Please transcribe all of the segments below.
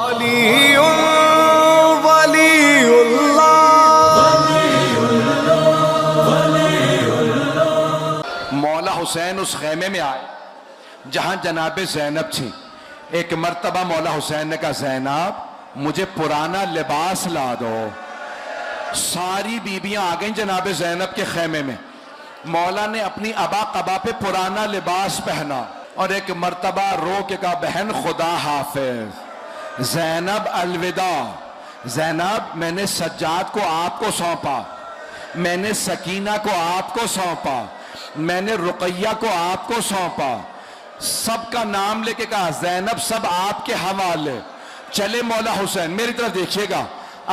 علی ولی اللہ۔ مولا حسین اس خیمے میں آئے جہاں جناب زینب تھی۔ ایک مرتبہ مولا حسین نے کہا زینب مجھے پرانا لباس لا دو۔ ساری بیویاں آ گئیں جناب زینب کے خیمے میں۔ مولا نے اپنی ابا قبا پہ پرانا لباس پہنا اور ایک مرتبہ رو کے کہا بہن خدا حافظ، زینب الوداع۔ زینب میں نے سجاد کو آپ کو سونپا، میں نے سکینہ کو آپ کو سونپا، میں نے رقیہ کو آپ کو سونپا۔ سب کا نام لے کے کہا زینب سب آپ کے حوالے۔ چلے مولا حسین، میری طرف دیکھیے گا،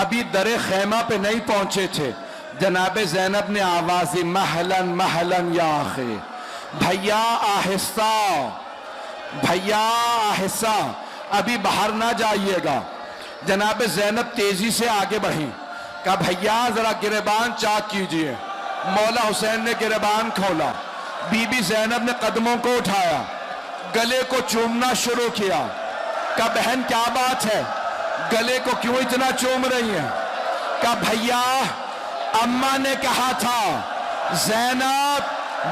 ابھی در خیمہ پہ نہیں پہنچے تھے، جناب زینب نے آوازی محلن محلن یا آخی، بھیا آہستہ، بھیا آہستہ، ابھی باہر نہ جائیے گا۔ جناب زینب تیزی سے آگے بڑھیں، کہا بھیا ذرا گریبان چاک کیجئے۔ مولا حسین نے گریبان کھولا، بی بی زینب نے قدموں کو اٹھایا، گلے کو چومنا شروع کیا۔ کہا بہن کیا بات ہے، گلے کو کیوں اتنا چوم رہی ہیں؟ کہا بھیا اماں نے کہا تھا زینب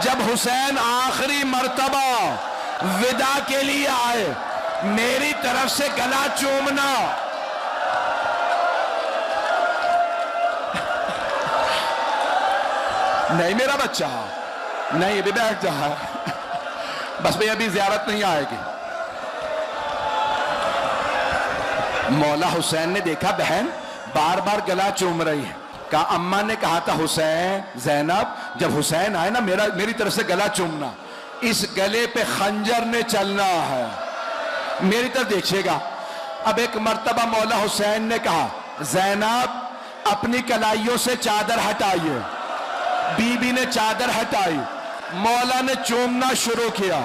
جب حسین آخری مرتبہ وداع کے لیے آئے میری طرف سے گلا چومنا۔ نہیں میرا بچہ، نہیں ابھی بیٹھ جا، بس بھئی ابھی زیارت نہیں آئے گی۔ مولا حسین نے دیکھا بہن بار بار گلا چوم رہی ہے، کہا اماں نے کہا تھا حسین، زینب جب حسین آئے نا میری طرف سے گلا چومنا، اس گلے پہ خنجر نے چلنا ہے۔ میری طرف دیکھیے گا، اب ایک مرتبہ مولا حسین نے کہا زینب اپنی کلائیوں سے چادر ہٹائیے۔ بی بی نے چادر ہٹائی، مولا نے چومنا شروع کیا۔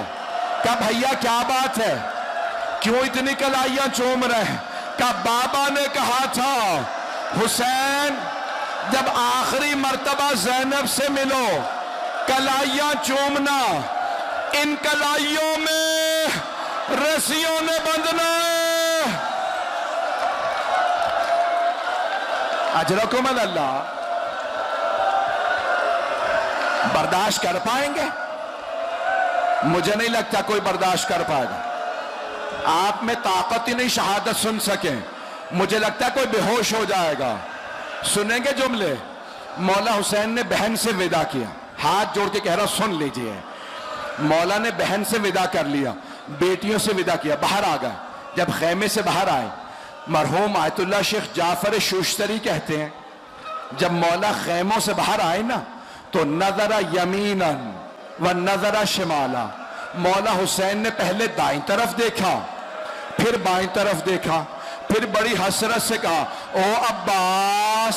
کہا بھیا کیا بات ہے، کیوں اتنی کلائیاں چوم رہے ہیں؟ کہا بابا نے کہا تھا حسین جب آخری مرتبہ زینب سے ملو کلائیاں چومنا، ان کلائیوں میں رسیوں نے بندھنا ہے۔ اجرکم اللہ، برداشت کر پائیں گے؟ مجھے نہیں لگتا کوئی برداشت کر پائے گا۔ آپ میں طاقت ہی نہیں شہادت سن سکیں، مجھے لگتا ہے کوئی بے ہوش ہو جائے گا۔ سنیں گے جملے؟ مولا حسین نے بہن سے وداع کیا، ہاتھ جوڑ کے کہہ رہا سن لیجئے۔ مولا نے بہن سے وداع کر لیا، بیٹیوں سے وداع کیا، باہر آ گئے۔ جب خیمے سے باہر آئے، مرحوم آیت اللہ شیخ جعفر شوشتری کہتے ہیں جب مولا خیموں سے باہر آئے نا تو نظر یمیناً و نظر شمالا، مولا حسین نے پہلے دائیں طرف دیکھا، پھر بائیں طرف دیکھا، پھر بڑی حسرت سے کہا او عباس،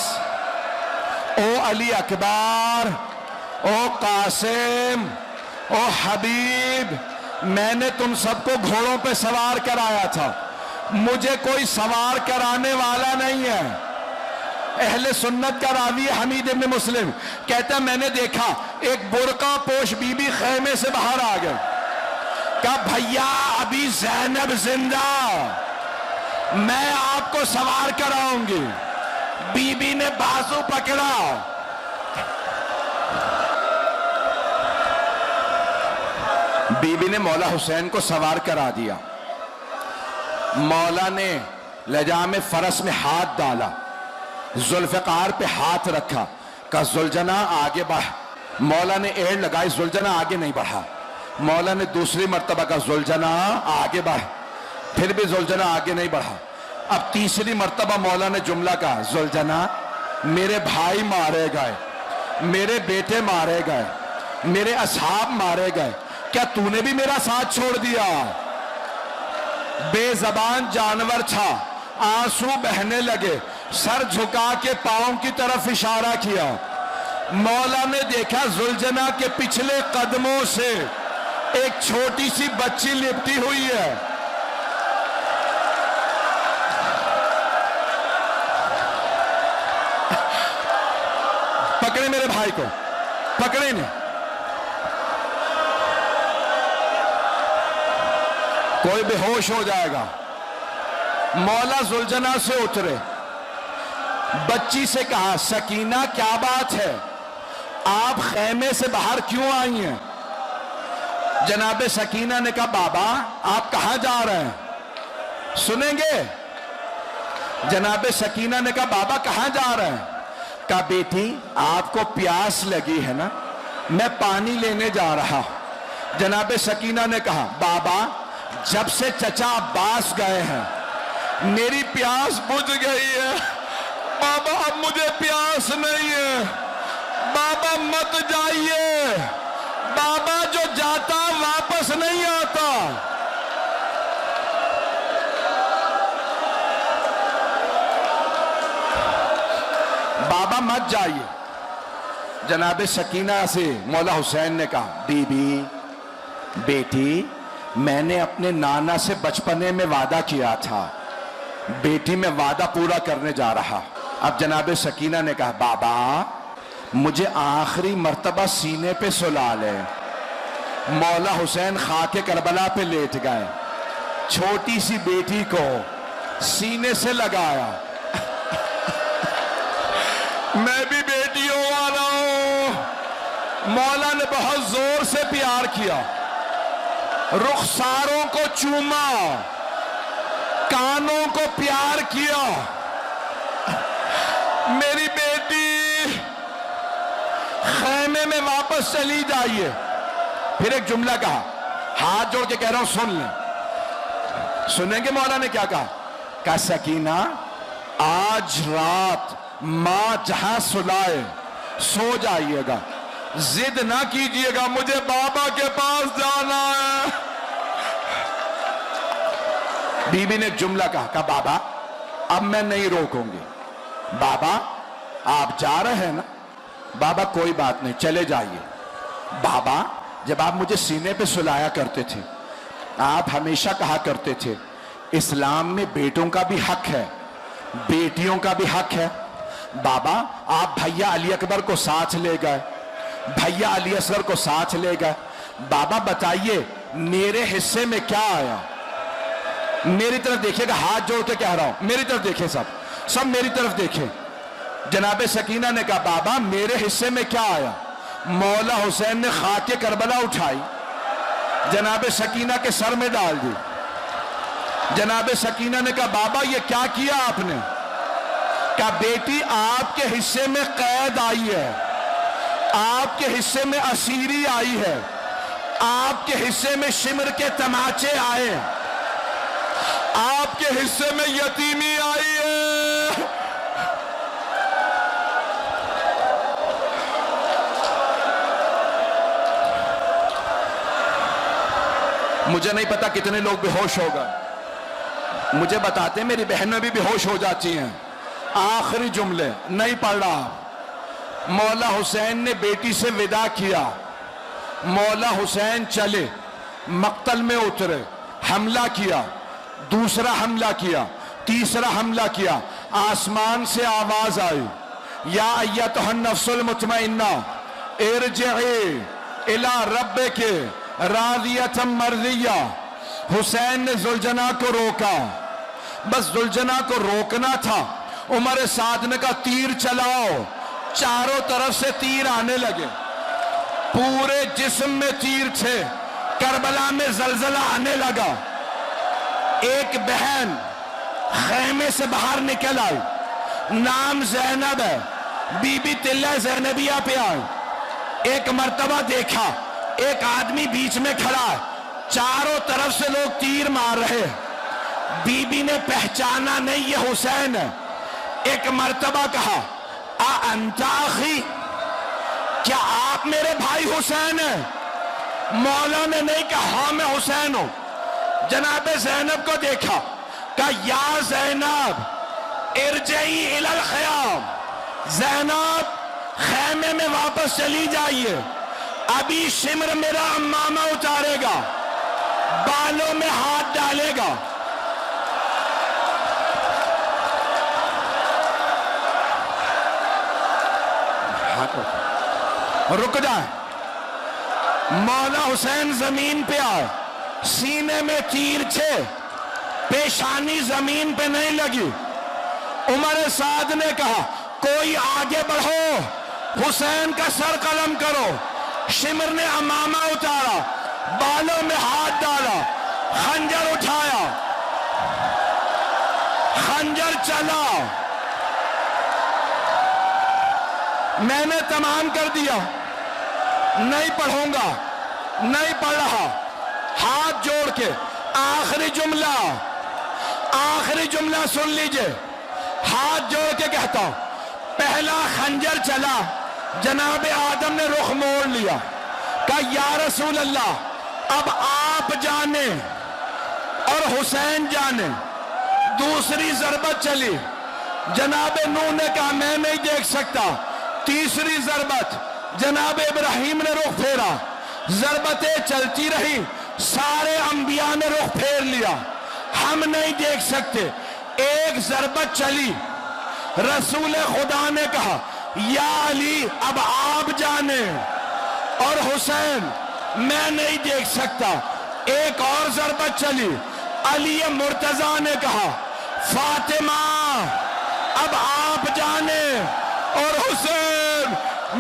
او علی اکبر، او قاسم، او حبیب، میں نے تم سب کو گھوڑوں پہ سوار کرایا تھا، مجھے کوئی سوار کرانے والا نہیں ہے۔ اہل سنت کا راوی حمید ابن مسلم کہتا ہے میں نے دیکھا ایک برقع پوش بی بی خیمے سے باہر آ گئے، کہا بھیا ابھی زینب زندہ، میں آپ کو سوار کراؤں گی۔ بی بی نے بازو پکڑا، بی بی نے مولا حسین کو سوار کرا دیا۔ مولا نے لجام فرس میں ہاتھ ڈالا، ذوالفقار پہ ہاتھ رکھا، کہا زلجنا آگے بڑھ۔ مولا نے ایڑ لگائی، زلجنا آگے نہیں بڑھا۔ مولا نے دوسری مرتبہ کہا زلجنا آگے بڑھ، پھر بھی زلجنا آگے نہیں بڑھا۔ اب تیسری مرتبہ مولا نے جملہ کہا زلجنا میرے بھائی مارے گئے، میرے بیٹے مارے گئے، میرے اصحاب مارے گئے، کیا تو نے بھی میرا ساتھ چھوڑ دیا؟ بے زبان جانور تھا، آنسو بہنے لگے، سر جھکا کے پاؤں کی طرف اشارہ کیا۔ مولا نے دیکھا زلجنا کے پچھلے قدموں سے ایک چھوٹی سی بچی لپٹی ہوئی ہے۔ پکڑے میرے بھائی کو، پکڑے نہیں۔ کوئی بے ہوش ہو جائے گا، مولا ذوالجنا سے اترے, بچی سے کہا سکینہ کیا بات ہے, آپ خیمے سے باہر کیوں آئی ہیں؟ جناب سکینہ نے کہا بابا آپ کہاں جا رہے ہیں؟ سنیں گے؟ جناب سکینہ نے کہا بابا کہاں جا رہے ہیں؟ کہا بیٹی آپ کو پیاس لگی ہے نا, میں پانی لینے جا رہا. جناب سکینہ نے کہا بابا جب سے چچا عباس گئے ہیں میری پیاس بجھ گئی ہے, بابا اب مجھے پیاس نہیں ہے, بابا مت جائیے, بابا جو جاتا واپس نہیں آتا. بابا مت جائیے. جناب سکینہ سے مولا حسین نے کہا بی بی بیٹی میں نے اپنے نانا سے بچپنے میں وعدہ کیا تھا, بیٹی میں وعدہ پورا کرنے جا رہا. اب جناب سکینہ نے کہا بابا مجھے آخری مرتبہ سینے پہ سلا لے. مولا حسین خاک کربلا پہ لیٹ گئے, چھوٹی سی بیٹی کو سینے سے لگایا. میں بھی بیٹیوں والا ہوں. مولا نے بہت زور سے پیار کیا, رخساروں کو چوما, کانوں کو پیار کیا. میری بیٹی خیمے میں واپس چلی جائیے. پھر ایک جملہ کہا, ہاتھ جوڑ کے کہہ رہا ہوں سن لیں. سنیں گے مولا نے کیا کہا؟ کہا سکینہ آج رات ماں جہاں سلائے سو جائیے گا, ضد نہ کیجئے گا, مجھے بابا کے پاس جانا ہے. بی بی نے ایک جملہ کہا بابا اب میں نہیں روکوں گی. بابا آپ جا رہے ہیں نا؟ بابا کوئی بات نہیں چلے جائیے. بابا جب آپ مجھے سینے پہ سلایا کرتے تھے آپ ہمیشہ کہا کرتے تھے اسلام میں بیٹوں کا بھی حق ہے بیٹیوں کا بھی حق ہے. بابا آپ بھیا علی اکبر کو ساتھ لے گئے, بھیا علی اصغر کو ساتھ لے گئے. بابا بتائیے میرے حصے میں کیا آیا؟ میری طرف دیکھیے گا, ہاتھ جوڑ کے کہہ رہا ہوں, میری طرف دیکھیں, سب میری طرف دیکھیں. جناب سکینہ نے کہا بابا میرے حصے میں کیا آیا؟ مولا حسین نے خاک کربلا اٹھائی, جناب سکینہ کے سر میں ڈال دی. جناب سکینہ نے کہا بابا یہ کیا کیا آپ نے؟ کہا بیٹی آپ کے حصے میں قید آئی ہے, آپ کے حصے میں اسیری آئی ہے, آپ کے حصے میں شمر کے تماچے آئے, آپ کے حصے میں یتیمی آئی ہے. مجھے نہیں پتا کتنے لوگ بے ہوش ہوگا, مجھے بتاتے میری بہنیں بھی بے ہوش ہو جاتی ہیں. آخری جملے نہیں پڑھ رہا. مولا حسین نے بیٹی سے وداع کیا, مولا حسین چلے, مقتل میں اترے, حملہ کیا, دوسرا حملہ کیا, تیسرا حملہ کیا. آسمان سے آواز آئی یا ایتھا النفس المطمئنہ ارجعی الی ربک راضیۃ مرضیہ. حسین نے ذوالجنا کو روکا, بس ذوالجنا کو روکنا تھا. عمر سعد نے کہا تیر چلاؤ, چاروں طرف سے تیر آنے لگے, پورے جسم میں تیر تھے. کربلا میں زلزلہ آنے لگا. ایک بہن خیمے سے باہر نکل آئی, نام زینب ہے, بی بی تلہ زینبیہ پہ آئی. ایک مرتبہ دیکھا ایک آدمی بیچ میں کھڑا ہے, چاروں طرف سے لوگ تیر مار رہے. بی بی نے پہچانا نہیں یہ حسین ہے. ایک مرتبہ کہا انت اخی, کیا آپ میرے بھائی حسین ہیں؟ مولا نے نہیں کہا ہاں میں حسین ہوں. جناب زینب کو دیکھا, کہا یا زینب ارجعی الی الخیام, زینب خیمے میں واپس چلی جائیے, ابھی شمر میرا امامہ اتارے گا, بالوں میں ہاتھ ڈالے گا. رک جائیں. مولا حسین زمین پہ آئے, سینے میں تیر تھے, پیشانی زمین پہ نہیں لگی. عمر سعد نے کہا کوئی آگے بڑھو، حسین کا سر قلم کرو. شمر نے امامہ اتارا، بالوں میں ہاتھ ڈالا، خنجر اٹھایا، خنجر چلا. میں نے تمام کر دیا، نہیں پڑھوں گا، نہیں پڑھ رہا. ہاتھ جوڑ کے آخری جملہ سن لیجئے. ہاتھ جوڑ کے کہتا ہوں، پہلا خنجر چلا، جناب آدم نے رخ موڑ لیا، کہا یا رسول اللہ اب آپ جانے اور حسین جانے. دوسری ضربت چلی، جناب نوح نے کہا میں نہیں دیکھ سکتا. تیسری ضربت، جناب ابراہیم نے رخ پھیرا. ضربتیں چلتی رہی، سارے انبیاء نے رخ پھیر لیا، ہم نہیں دیکھ سکتے. ایک ضربت چلی، رسول خدا نے کہا یا علی اب آپ جانے اور حسین میں نہیں دیکھ سکتا. ایک اور ضربت چلی، علی مرتضیٰ نے کہا فاطمہ اب آپ جانے اور حسین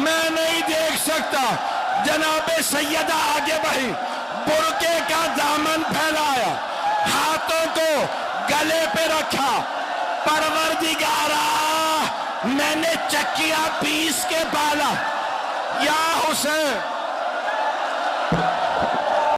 میں نہیں دیکھ سکتا. جناب سیدہ آگے بڑھی، برقعے کا دامن پھیلایا، ہاتھوں کو گلے پہ رکھا. پروردگارا میں نے چکیاں پیس کے پالا، یا حسین